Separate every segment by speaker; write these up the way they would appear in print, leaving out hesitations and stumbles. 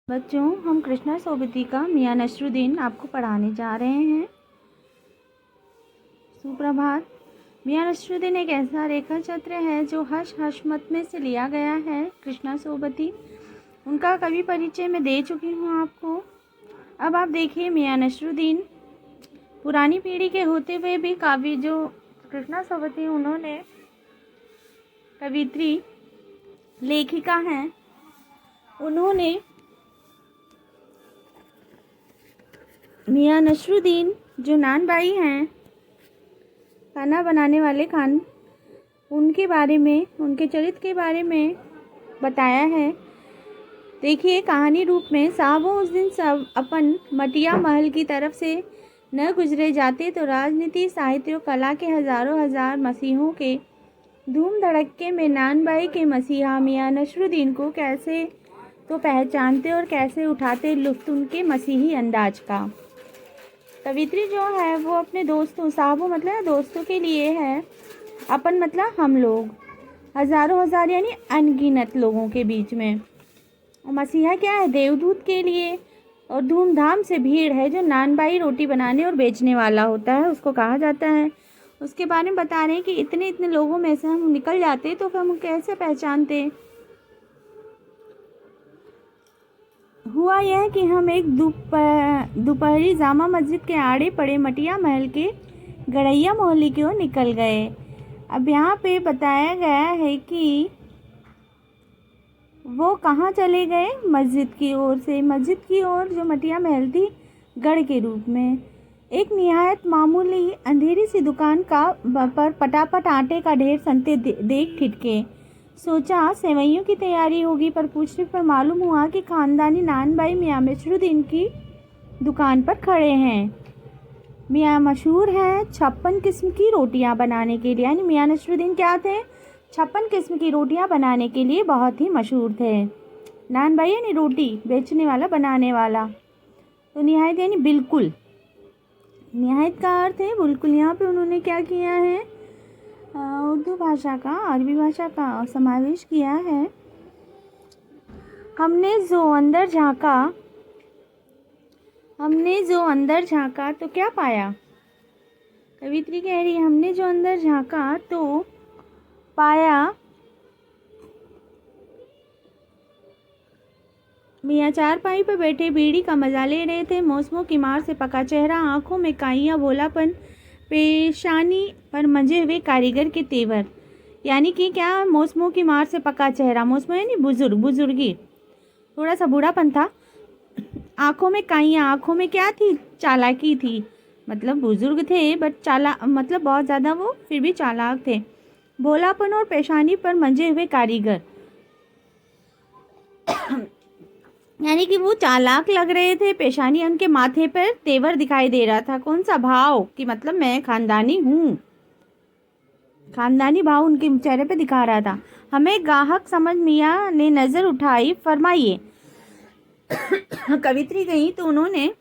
Speaker 1: बच्चों, हम कृष्णा सोबती का मियां नसरुद्दीन आपको पढ़ाने जा रहे हैं। सुप्रभात। मियां नसरुद्दीन एक ऐसा रेखा चित्र है जो हर्ष हशमत में से लिया गया है। कृष्णा सोबती, उनका कवि परिचय मैं दे चुकी हूँ आपको। अब आप देखिए मियां नसरुद्दीन पुरानी पीढ़ी के होते हुए भी काव्य जो कृष्णा सोबती उन्होंने कवित्री लेखिका हैं, उन्होंने मियां नसरुद्दीन जो नानबाई हैं, खाना बनाने वाले खान, उनके बारे में, उनके चरित्र के बारे में बताया है। देखिए कहानी रूप में, साहबों उस दिन सब अपन मटिया महल की तरफ से न गुजरे जाते तो राजनीति, साहित्य और कला के हजारों हजार मसीहों के धूम धड़क्के में नानबाई के मसीहा मियां नसरुद्दीन को कैसे तो पहचानते और कैसे उठाते लुत्फ उनके मसीही अंदाज का। कवित्री जो है वो अपने दोस्तों, साहबों मतलब दोस्तों के लिए है, अपन मतलब हम लोग, हजारों हजार यानी अनगिनत लोगों के बीच में। और मसीहा क्या है? देवदूत के लिए। और धूमधाम से भीड़ है जो नानबाई रोटी बनाने और बेचने वाला होता है, उसको कहा जाता है। उसके बारे में बता रहे हैं कि इतने इतने लोगों में से हम निकल जाते तो फिर हम कैसे पहचानते। हुआ यह कि हम एक दोपहरी जामा मस्जिद के आड़े पड़े मटिया महल के गड़ैया मोहल्ले की ओर निकल गए। अब यहाँ पे बताया गया है कि वो कहाँ चले गए? मस्जिद की ओर से। मस्जिद की ओर जो मटिया महल थी, गढ़ के रूप में। एक निहायत मामूली अंधेरी सी दुकान का पर पटापट आटे का ढेर सनते देख ठिठके। सोचा सेवइयों की तैयारी होगी, पर पूछने पर मालूम हुआ कि खानदानी नानबाई मियां नसरुद्दीन की दुकान पर खड़े हैं। मियां मशहूर हैं 56 किस्म की रोटियां बनाने के लिए, यानी मियां नसरुद्दीन क्या थे? 56 किस्म की रोटियां बनाने के लिए बहुत ही मशहूर थे। नानबाई यानी रोटी बेचने वाला, बनाने वाला। तो निहायत यानी बिल्कुल, निहायत का अर्थ है बिल्कुल। यहाँ पे उन्होंने क्या किया है? उर्दू भाषा का, अरबी भाषा का समावेश किया है। हमने जो अंदर झांका तो क्या पाया? कवित्री कह रही है हमने जो अंदर झांका तो पाया मियाँ चारपाई पर बैठे बीड़ी का मजा ले रहे थे। मौसमों की मार से पका चेहरा, आंखों में काइयाँ, भोलापन, पेशानी पर मंजे हुए कारीगर के तेवर। यानी कि क्या? मौसमों की मार से पका चेहरा, मौसम यानी बुजुर्गी, थोड़ा सा बूढ़ापन था। आंखों में काइयाँ, आंखों में क्या थी? चालाकी थी। मतलब बुजुर्ग थे बट मतलब बहुत ज़्यादा वो फिर भी चालाक थे। भोलापन और पेशानी पर मंजे हुए कारीगर, यानी कि वो चालाक लग रहे थे। पेशानी, उनके माथे पर तेवर दिखाई दे रहा था। कौन सा भाव? कि मतलब मैं खानदानी हूँ, खानदानी भाव उनके चेहरे पे दिखा रहा था। हमें ग्राहक समझ मियाँ ने नजर उठाई, फरमाइए। कवित्री गई तो उन्होंने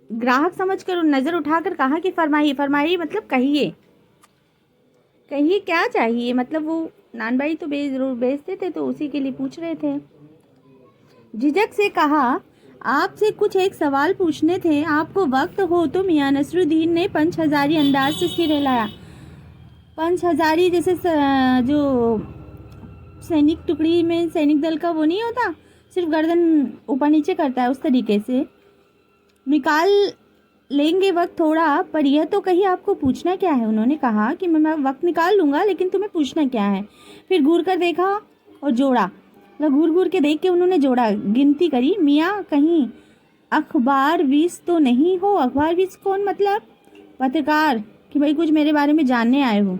Speaker 1: ग्राहक समझकर नजर उठाकर कहा कि फरमाइए मतलब कहिए क्या चाहिए। मतलब वो नानबाई तो बेचते थे तो उसी के लिए पूछ रहे थे। झिझक से कहा, आपसे कुछ एक सवाल पूछने थे, आपको वक्त हो तो? मियां नसरुद्दीन ने पंच हजारी अंदाज से सिर हिलाया। पंच हजारी जैसे जो सैनिक टुकड़ी में सैनिक दल का वो नहीं होता, सिर्फ गर्दन ऊपर नीचे करता है, उस तरीके से। निकाल लेंगे वक्त थोड़ा, पर यह तो कहिए आपको पूछना क्या है? उन्होंने कहा कि मैं वक्त निकाल लूँगा, लेकिन तुम्हें पूछना क्या है? फिर घूर कर देखा और जोड़ा। घूर के देख के उन्होंने जोड़ा, गिनती करी। मियाँ कहीं अखबार वीस तो नहीं हो? अखबार वीस कौन? मतलब पत्रकार, कि भाई कुछ मेरे बारे में जानने आए हो?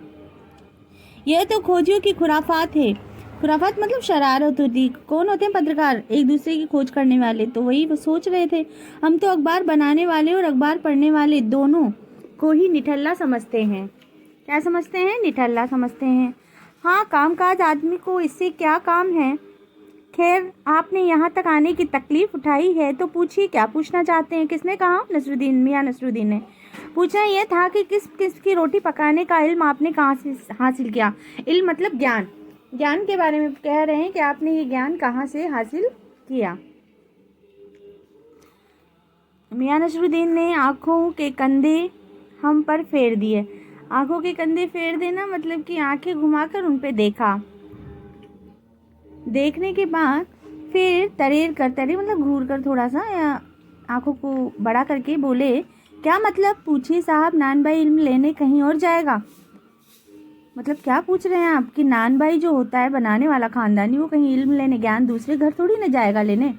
Speaker 1: यह तो खोजियों की खुराफात है। खुराफात मतलब शरारत होती। कौन होते हैं? पत्रकार, एक दूसरे की खोज करने वाले। तो वही वो सोच रहे थे, हम तो अखबार बनाने वाले और अखबार पढ़ने वाले दोनों को ही निठल्ला समझते हैं। क्या समझते हैं? निठल्ला समझते हैं। हाँ, कामकाज आदमी को इससे क्या काम है? खैर, आपने यहाँ तक आने की तकलीफ उठाई है तो पूछिए, क्या पूछना चाहते हैं? किसने कहा? मियां नसरुद्दीन ने। पूछना यह था कि किस किस की रोटी पकाने का इल्म आपने कहाँ से हासिल किया? इल्म मतलब ज्ञान, ज्ञान के बारे में कह रहे हैं कि आपने ये ज्ञान कहाँ से हासिल किया। मियां नसरुद्दीन ने आँखों के कंधे हम पर फेर दिए। आँखों के कंधे फेर देना मतलब कि आंखें घुमाकर उन पे देखा। देखने के बाद फिर तरे मतलब घूर कर थोड़ा सा या आंखों को बड़ा करके बोले, क्या मतलब? पूछिए साहब, नान भाई इल्म लेने कहीं और जाएगा? मतलब क्या पूछ रहे हैं आप कि नान भाई जो होता है बनाने वाला खानदानी, वो कहीं इल्म लेने, ज्ञान दूसरे घर थोड़ी ना जाएगा लेने?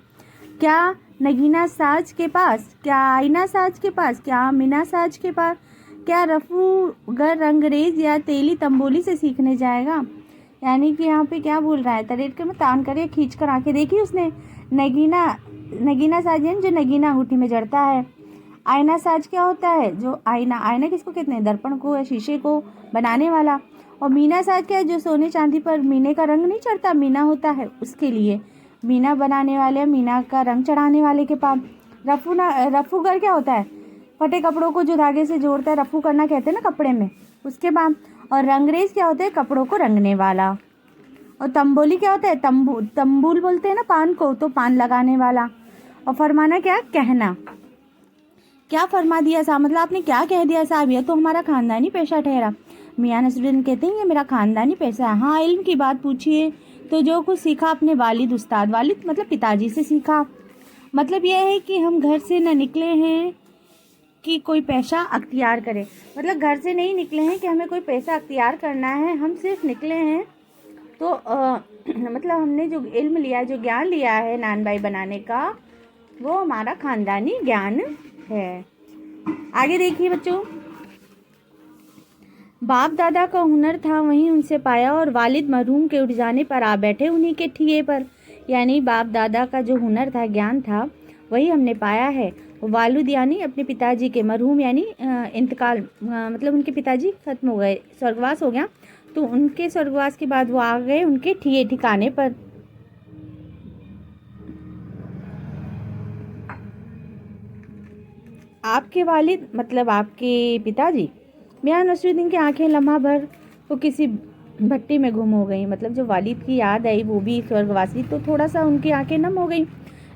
Speaker 1: क्या नगीना साज के पास, क्या आईना साज के पास, क्या मीना साज के पास, क्या रफूगर रंगरेज या तेली तंबोली से सीखने जाएगा? यानी कि यहाँ पे क्या बोल रहा है, तरेट के में तान करे खींच कर आंखें देखी उसने। नगीना साज यानी जो नगीना अंगूठी में जड़ता है। आईना साज क्या होता है? जो आईना किसको कहते हैं? दर्पण को या शीशे को बनाने वाला। और मीना साज क्या है? जो सोने चांदी पर मीने का रंग नहीं चढ़ता, मीना होता है, उसके लिए मीना बनाने वाले, मीना का रंग चढ़ाने वाले के पास। रफूगर क्या होता है? फटे कपड़ों को जो धागे से जोड़ता है, रफू करना कहते हैं ना कपड़े में, उसके बाद। और रंगरेज क्या होता है? कपड़ों को रंगने वाला। और तंबोली क्या होता है? तंबूल बोलते हैं ना पान को, तो पान लगाने वाला। और फरमाना क्या? कहना। क्या फरमा दिया साहब? मतलब आपने क्या कह दिया साहब? यह तो हमारा खानदानी पेशा ठहरा। मियां नसरुद्दीन कहते हैं ये मेरा खानदानी पेशा है। हाँ, इल्म की बात पूछिए। तो जो कुछ सीखा अपने वालिद उस्ताद, वालिद मतलब पिताजी से सीखा। मतलब यह है कि हम घर से न निकले हैं कि कोई पेशा अख्तियार करें। मतलब घर से नहीं निकले हैं कि हमें कोई पेशा अख्तियार करना है, हम सिर्फ निकले हैं तो मतलब हमने जो इल्म लिया, जो ज्ञान लिया है नान भाई बनाने का, वो हमारा खानदानी ज्ञान है। आगे देखिए बच्चों, बाप दादा का हुनर था वहीं उनसे पाया, और वालिद मरहूम के उठ जाने पर आ बैठे उन्हीं के ठिये पर। यानी बाप दादा का जो हुनर था, ज्ञान था, वही हमने पाया है। वालिद यानी अपने पिताजी के, मरहूम यानी इंतकाल, मतलब उनके पिताजी खत्म हो गए, स्वर्गवास हो गया, तो उनके स्वर्गवास के बाद वो आ गए उनके ठिये ठिकाने पर। आपके वालिद मतलब आपके पिताजी। मियां नसरुद्दीन की आंखें लम्हा भर तो किसी भट्टी में गुम हो गई। मतलब जो वालिद की याद आई, वो भी स्वर्गवासी, तो थोड़ा सा उनकी आंखें नम हो गई।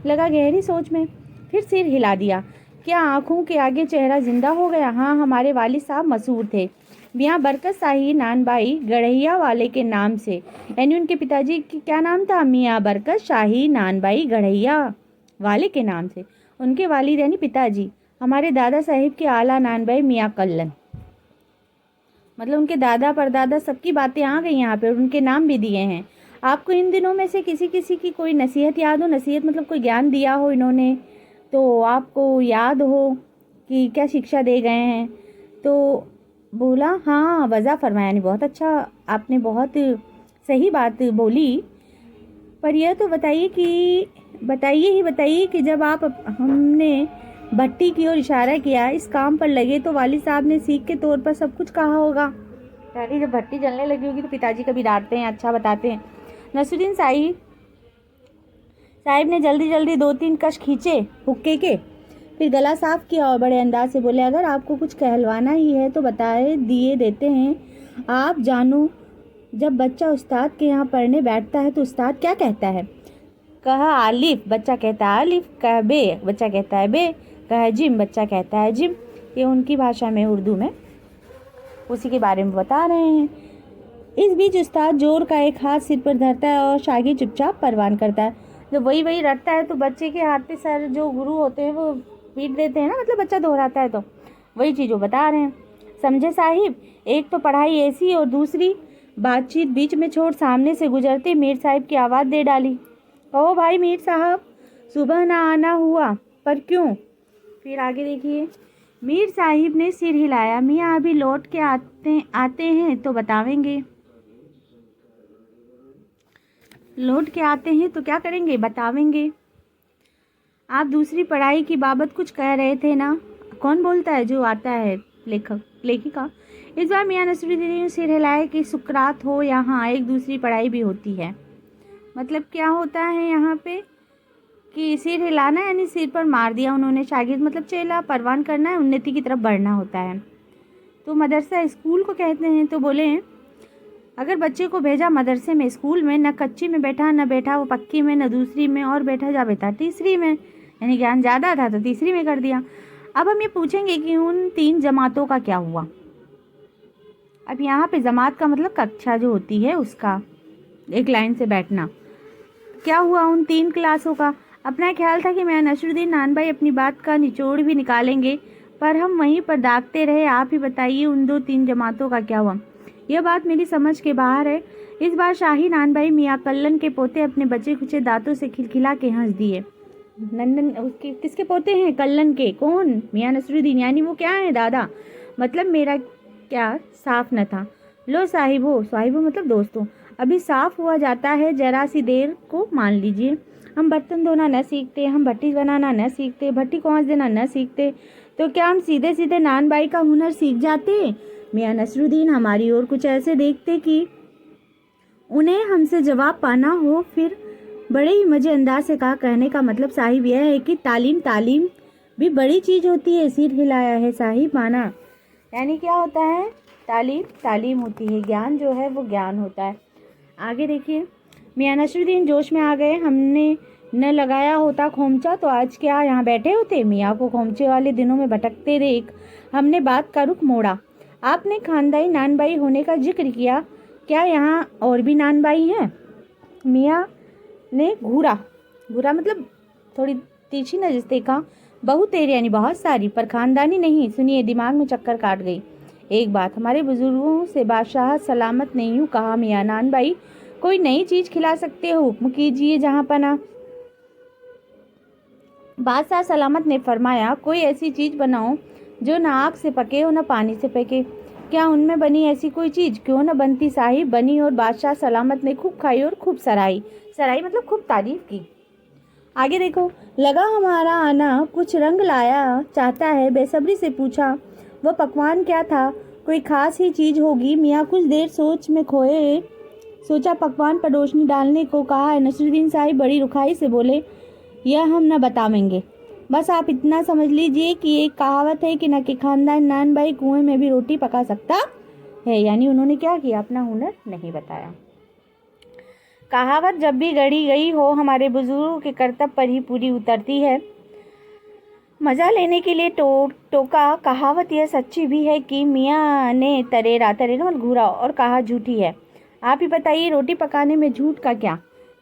Speaker 1: लगा गहरी सोच में, फिर सिर हिला दिया। क्या आंखों के आगे चेहरा जिंदा हो गया? हाँ, हमारे वालिद साहब मशहूर थे मियां बरकत शाही नानबाई गढ़ैया वाले के नाम से। यानी उनके पिताजी की क्या नाम था? मियां बरकत शाही नानबाई गढ़ैया वाले के नाम से। उनके वालिद यानी पिताजी हमारे दादा साहिब के आला नानबाई मियां कल्लन। मतलब उनके दादा परदादा सबकी बातें आ गई यहाँ पे, और उनके नाम भी दिए हैं। आपको इन दिनों में से किसी की कोई नसीहत याद हो? नसीहत मतलब कोई ज्ञान दिया हो इन्होंने, तो आपको याद हो कि क्या शिक्षा दे गए हैं? तो बोला हाँ, वज़ा फरमाया, नहीं बहुत अच्छा, आपने बहुत सही बात बोली। पर यह तो बताइए कि जब आप हमने भट्टी की ओर इशारा किया, इस काम पर लगे, तो वालिद साहब ने सीख के तौर पर सब कुछ कहा होगा। यानी जब भट्टी जलने लगी होगी तो पिताजी कभी डांटते हैं, अच्छा बताते हैं। नसरुद्दीन साहिब ने जल्दी 2-3 कश खींचे हुक्के के, फिर गला साफ किया और बड़े अंदाज से बोले, अगर आपको कुछ कहलवाना ही है तो बताए दिए देते हैं। आप जानो, जब बच्चा उस्ताद के यहाँ पढ़ने बैठता है तो उस्ताद क्या कहता है? कहा आलिफ, बच्चा कहता है आलिफ। कह बे, बच्चा कहता है बे। कहा जिम, बच्चा कहता है जिम। ये उनकी भाषा में, उर्दू में, उसी के बारे में बता रहे हैं। इस बीच उस्ताद जोर का एक हाथ सिर पर धरता है और शागिर्द चुपचाप परवान करता है। जब वही रटता है तो बच्चे के हाथ पे सर जो गुरु होते हैं वो पीट देते हैं ना, मतलब बच्चा दोहराता है, तो वही चीज़ वो बता रहे हैं। समझे साहिब? एक तो पढ़ाई ऐसी और दूसरी बातचीत बीच में छोड़ सामने से गुजरते मीर साहिब की आवाज़ दे डाली, ओ भाई मीर साहब, सुबह ना आना हुआ, पर क्यों? फिर आगे देखिए, मीर साहिब ने सिर हिलाया। मियाँ अभी लौट के आते हैं तो बतावेंगे। लौट के आते हैं तो क्या करेंगे? बतावेंगे। आप दूसरी पढ़ाई की बाबत कुछ कह रहे थे ना? कौन बोलता है? जो आता है लेखिका। इस बार मियाँ नसरुद्दीन ने सिर हिलाया कि सुकरात हो या हाँ, एक दूसरी पढ़ाई भी होती है। मतलब क्या होता है यहाँ पे कि सिर हिलाना यानी सिर पर मार दिया उन्होंने। शागिर्द मतलब चेला, परवान करना है, उन्नति की तरफ बढ़ना होता है। तो मदरसा स्कूल को कहते हैं। तो बोले अगर बच्चे को भेजा मदरसे में, स्कूल में, न कच्ची में बैठा न बैठा वो पक्की में, न दूसरी में, और बैठा जा बैठा तीसरी में, यानी ज्ञान ज़्यादा था तो तीसरी में कर दिया। अब हम ये पूछेंगे कि उन 3 जमातों का क्या हुआ। अब यहाँ पे जमात का मतलब कक्षा जो होती है उसका, एक लाइन से बैठना। क्या हुआ उन 3 क्लासों का? अपना ख्याल था कि मियां नसरुद्दीन नानभाई अपनी बात का निचोड़ भी निकालेंगे, पर हम वहीं पर दागते रहे। आप ही बताइए उन 2-3 जमातों का क्या हुआ। यह बात मेरी समझ के बाहर है। इस बार शाही नानभाई मियां कल्लन के पोते अपने बचे खुचे दांतों से खिलखिला के हंस दिए। नंदन उसके किसके पोते हैं? कल्लन के। कौन? मियां नसरुद्दीन, यानी वो क्या है? दादा। मतलब मेरा क्या साफ न था। लो साहिबो, साहिबो मतलब दोस्तों, अभी साफ हुआ जाता है, जरा सी देर को मान लीजिए। हम बर्तन धोना न सीखते, हम भट्टी बनाना न सीखते, भट्टी कौंस देना न सीखते, तो क्या हम सीधे सीधे नानबाई का हुनर सीख जाते? मियां नसरुद्दीन हमारी ओर कुछ ऐसे देखते कि उन्हें हमसे जवाब पाना हो, फिर बड़े ही मजे अंदाज से कहा, कहने का मतलब साहिब यह है कि तालीम भी बड़ी चीज़ होती है। सिर हिलाया है साहिब, माना। यानी क्या होता है? तालीम होती है, ज्ञान जो है वो ज्ञान होता है। आगे देखिए, मियां नसरुद्दीन जोश में आ गए। हमने न लगाया होता खोमचा तो आज क्या यहाँ बैठे होते? मियाँ को खोमचे वाले दिनों में भटकते देख हमने बात का रुख मोड़ा। आपने खानदानी नानबाई होने का जिक्र किया, क्या यहाँ और भी नानबाई हैं? मियाँ ने घूरा मतलब थोड़ी तिरछी नजर से देखा। बहुत तेरी, यानी बहुत सारी, पर खानदानी नहीं। सुनिए, दिमाग में चक्कर काट गई एक बात। हमारे बुजुर्गों से बादशाह सलामत नहीं हूँ कहा मियाँ नानबाई, कोई नई चीज खिला सकते हो? हुक्म कीजिए जहाँ पना। बादशाह सलामत ने फरमाया, कोई ऐसी चीज बनाओ जो न आग से पके हो न पानी से पके। क्या उनमें बनी ऐसी कोई चीज? क्यों न बनती साहिब, बनी, और बादशाह सलामत ने खूब खाई और खूब सराही मतलब खूब तारीफ की। आगे देखो, लगा हमारा आना कुछ रंग लाया चाहता है, बेसब्री से पूछा वह पकवान क्या था? कोई खास ही चीज होगी। मियाँ कुछ देर सोच में खोए, सोचा पकवान पर रोशनी डालने को कहा। नसरुद्दीन साहिब बड़ी रुखाई से बोले, यह हम न बतावेंगे, बस आप इतना समझ लीजिए कि एक कहावत है कि न के खानदान नानबाई कुएं में भी रोटी पका सकता है। यानी उन्होंने क्या किया? अपना हुनर नहीं बताया। कहावत जब भी गढ़ी गई हो हमारे बुजुर्गों के कर्तव्य पर ही पूरी उतरती है। मजा लेने के लिए टोका। कहावत यह सच्ची भी है कि मियाँ ने तरेरा मतलब घूरा और कहा, झूठी है। आप ही बताइए, रोटी पकाने में झूठ का क्या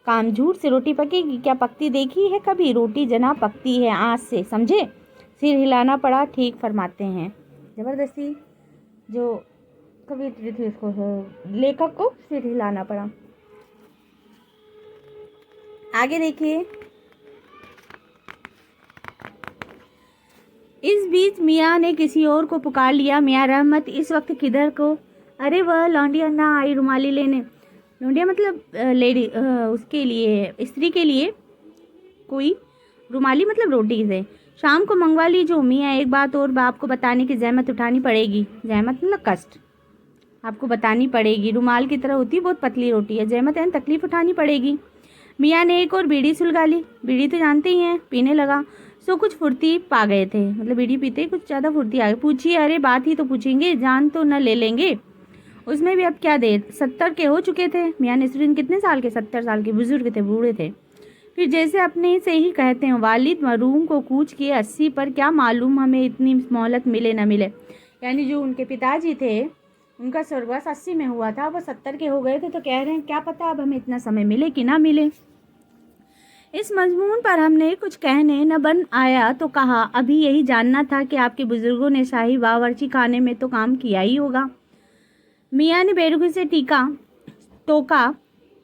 Speaker 1: काम? झूठ से रोटी पकेगी क्या? पकती देखी है कभी? रोटी जनाब पकती है आँच से, समझे? सिर हिलाना पड़ा। ठीक फरमाते हैं। जबरदस्ती जो कवि थी उसको, लेखक को सिर हिलाना पड़ा। आगे देखिए, इस बीच मियाँ ने किसी और को पुकार लिया। मियाँ रहमत इस वक्त किधर को? अरे वह लौंडिया ना आई रुमाली लेने। लौंडिया मतलब लेडी, उसके लिए, स्त्री के लिए कोई रुमाली मतलब रोटी से। शाम को मंगवा लीजिए। मियाँ एक बात और आपको बताने की जहमत उठानी पड़ेगी। जहमत मतलब कष्ट आपको बतानी पड़ेगी। रुमाल की तरह होती है, बहुत पतली रोटी है। जहमत है तकलीफ उठानी पड़ेगी। मियाँ ने एक और बीड़ी सुलगा ली। बीड़ी तो जानते ही हैं, पीने लगा। सो कुछ फुर्ती पा गए थे, मतलब बीड़ी पीते कुछ ज़्यादा फुर्ती आ गई। पूछिए, अरे बात ही तो पूछेंगे, जान तो न ले लेंगे। उसमें भी अब क्या देर, 70 के हो चुके थे। मियाँ नसरुद्दीन कितने साल के? 70 साल के। बुजुर्ग थे, बूढ़े थे। फिर जैसे अपने से ही कहते हैं, वालिद मरूम को कूच किए 80 पर, क्या मालूम हमें इतनी मोहलत मिले न मिले। यानी जो उनके पिताजी थे उनका स्वर्गवास 80 में हुआ था, वो 70 के हो गए थे, तो कह रहे हैं क्या पता अब हमें इतना समय मिले कि ना मिले। इस मजमून पर हमने कुछ कहने न बन आया तो कहा, अभी यही जानना था कि आपके बुजुर्गों ने शाही बावर्ची खाने में तो काम किया ही होगा। मियाँ ने बेरुखी से टोका,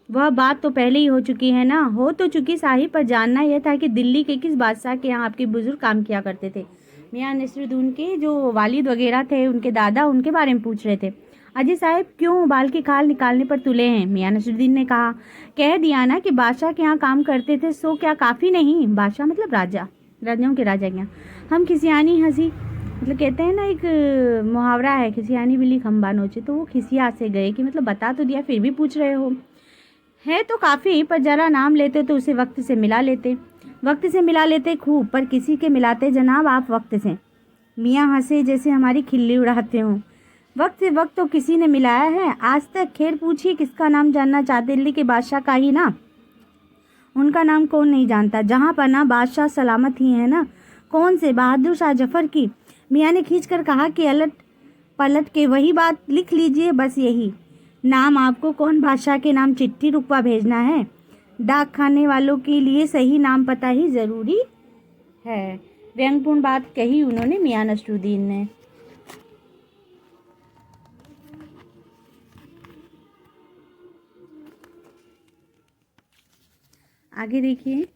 Speaker 1: वह बात तो पहले ही हो चुकी है ना। हो तो चुकी साहिब, पर जानना यह था कि दिल्ली के किस बादशाह के यहाँ आपके बुजुर्ग काम किया करते थे। मियाँ नसरुद्दीन के जो वालिद वगैरह थे, उनके दादा, उनके बारे में पूछ रहे थे। अजी साहब क्यों बाल की खाल निकालने पर तुले हैं? मियाँ नसरुद्दीन ने कहा, कह दिया ना कि बादशाह के यहाँ काम करते थे, सो क्या काफ़ी नहीं? बादशाह मतलब राजा, राजाओं के राजा के यहाँ। हम खिसियानी हंसी, मतलब कहते हैं ना एक मुहावरा है, खिसियानी बिल्ली खंबा नोचे, तो वो खिसिया से गए कि मतलब बता तो दिया फिर भी पूछ रहे हो। है तो काफ़ी, पर जरा नाम लेते तो उसे वक्त से मिला लेते। वक्त से मिला लेते खूब, पर किसी के मिलाते जनाब आप वक्त से? मियाँ हंसे जैसे हमारी खिल्ली उड़ाते हों। वक्त से वक्त तो किसी ने मिलाया है आज तक। खैर पूछिए किसका नाम जानना चाहते, दिल्ली के बादशाह का ही ना। उनका नाम कौन नहीं जानता, जहाँ पर ना बादशाह सलामत ही है ना। कौन से? बहादुर शाह जफर की। मियाँ ने खींच कर कहा कि अलट पलट के वही बात लिख लीजिए, बस यही नाम। आपको कौन बादशाह के नाम चिट्ठी रुकवा भेजना है? डाक खाने वालों के लिए सही नाम पता ही ज़रूरी है। व्यंगपूर्ण बात कही उन्होंने मियाँ नसरुद्दीन ने। आगे देखिए।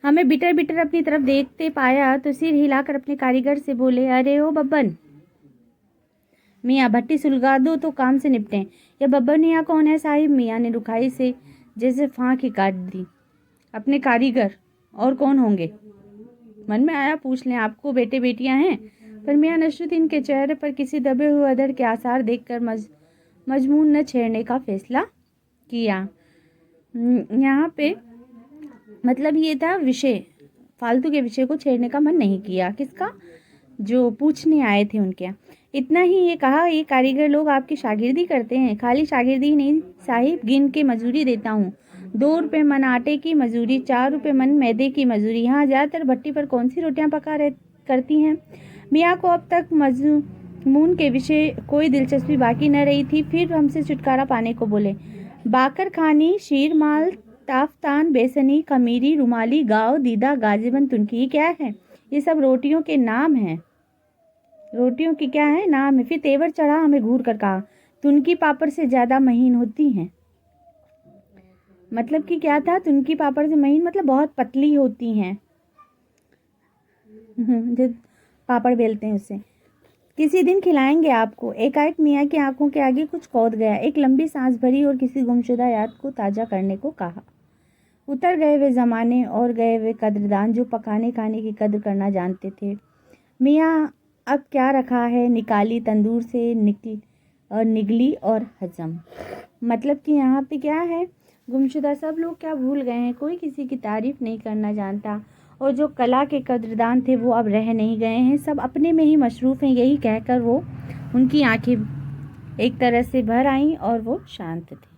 Speaker 1: हमें बिटर बिटर अपनी तरफ देखते पाया तो सिर हिलाकर अपने कारीगर से बोले, अरे ओ बब्बन मियाँ, भट्टी सुलगा दो तो काम से निपटें। यह बब्बन मियाँ कौन है साहिब? मियाँ ने रुखाई से जैसे फांक ही काट दी। अपने कारीगर, और कौन होंगे? मन में आया पूछ लें, आपको बेटे बेटियां हैं? पर मियाँ नसरुद्दीन के चेहरे पर किसी दबे हुए अधर के आसार देखकर मजमून न छेड़ने का फैसला किया। यहाँ पे मतलब ये था, विषय फालतू के विषय को छेड़ने का मन नहीं किया। किसका? जो पूछने आए थे उनके यहाँ। इतना ही ये कहा, ये कारीगर लोग आपकी शागिर्दी करते हैं? खाली शागिर्दी नहीं साहिब, गिन के मजूरी देता हूँ। 2 रुपये मन आटे की मजूरी, 4 रुपये मन मैदे की मजूरी। यहाँ ज़्यादातर भट्टी पर कौन सी रोटियाँ करती हैं? मियाँ को अब तक मजमून के विषय कोई दिलचस्पी बाकी न रही थी। फिर हमसे छुटकारा पाने को बोले, बाकर खानी, शीरमाल, ताफ्तान, बेसनी, खमीरी, रुमाली, गाव, दीदा, गाजीबन, तुनकी। ये क्या है? ये सब रोटियों के नाम हैं। रोटियों की क्या है? नाम है। फिर तेवर चढ़ा, हमें घूर कर कहा, तुनकी पापड़ से ज़्यादा महीन होती हैं। मतलब कि क्या था? तुनकी पापड़ से महीन मतलब बहुत पतली होती हैं। जो पापड़ बेलते हैं उससे। किसी दिन खिलाएंगे आपको। एकाएक मियाँ की आंखों के आगे कुछ कौद गया। एक लंबी सांस भरी और किसी गुमशुदा याद को ताज़ा करने को कहा। उतर गए वे ज़माने और गए वे कद्रदान जो पकाने खाने की कद्र करना जानते थे। मियाँ अब क्या रखा है, निकाली तंदूर से निगली और हजम। मतलब कि यहाँ पे क्या है, गुमशुदा सब लोग क्या भूल गए हैं, कोई किसी की तारीफ नहीं करना जानता। और जो कला के कद्रदान थे वो अब रह नहीं गए हैं, सब अपने में ही मशरूफ़ हैं। यही कहकर वो उनकी आंखें एक तरह से भर आईं और वो शांत थे।